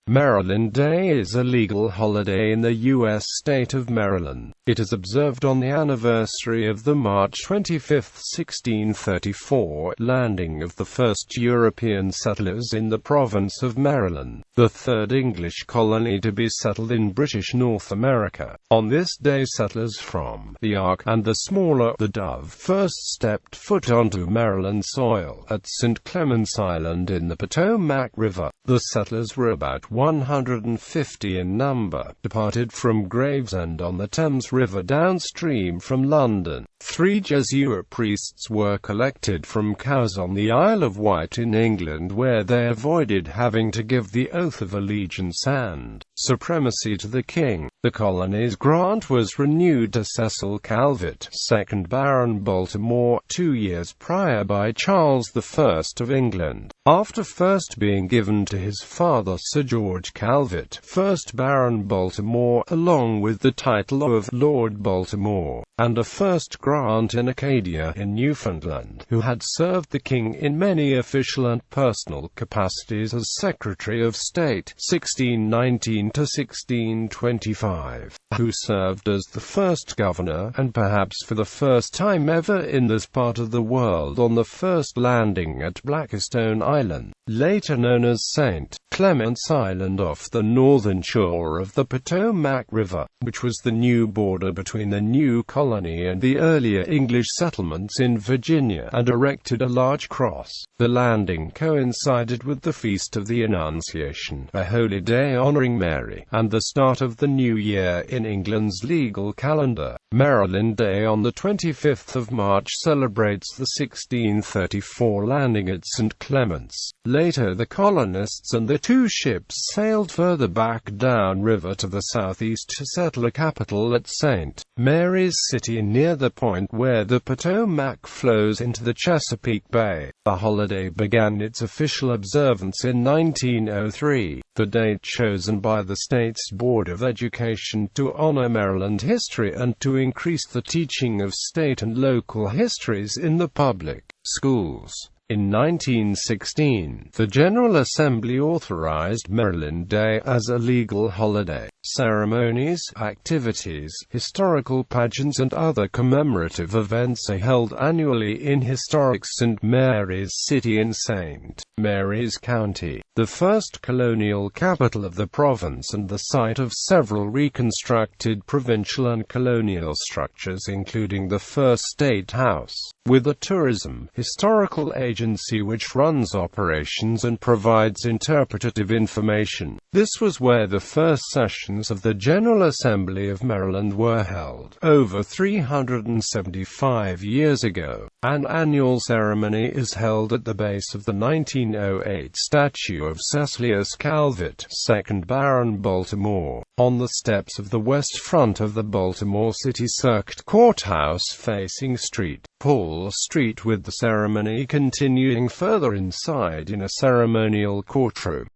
Maryland Day is a legal holiday in the U.S. state of Maryland. It is observed on the anniversary of the March 25, 1634, landing of the first European settlers in the province of Maryland, the third English colony to be settled in British North America. On this day, settlers from the Ark and the smaller the Dove first stepped foot onto Maryland soil at St. Clements Island in the Potomac River. The settlers were about 150 in number, departed from Gravesend on the Thames River downstream from London. 3 Jesuit priests were collected from Cowes on the Isle of Wight in England, where they avoided having to give the oath of allegiance and supremacy to the king. The colony's grant was renewed to Cecil Calvert, 2nd Baron Baltimore, 2 years prior by Charles I of England, after first being given to his father Sir George Calvert, 1st Baron Baltimore, along with the title of Lord Baltimore, and a first grant in Acadia in Newfoundland, who had served the king in many official and personal capacities as Secretary of State, 1619 to 1625, who served as the first governor, and perhaps for the first time ever in this part of the world, on the first landing at Blackstone Island, later known as St. Clements Island, off the northern shore of the Potomac River, which was the new border between the new colony and the earlier English settlements in Virginia, and erected a large cross. The landing coincided with the Feast of the Annunciation, a holy day honoring Mary, and the start of the new year in England's legal calendar. Maryland Day on the 25th of March celebrates the 1634 landing at St. Clements. Later, the colonists and the 2 ships sailed further back down river to the southeast to settle a capital at St. Mary's City, near the point where the Potomac flows into the Chesapeake Bay. The holiday began its official observance in 1903, the date chosen by the state's Board of Education to honor Maryland history and to increase the teaching of state and local histories in the public schools. In 1916, the General Assembly authorized Maryland Day as a legal holiday. Ceremonies, activities, historical pageants and other commemorative events are held annually in historic St. Mary's City in St. Mary's County, the first colonial capital of the province and the site of several reconstructed provincial and colonial structures, including the first State House, with a tourism historical agency which runs operations and provides interpretative information. This was where the first sessions of the General Assembly of Maryland were held, over 375 years ago. An annual ceremony is held at the base of the 1908 statue of Cecilius Calvert, 2nd Baron Baltimore, on the steps of the west front of the Baltimore City Circuit Courthouse facing St. Paul Street, with the ceremony continuing further inside in a ceremonial courtroom.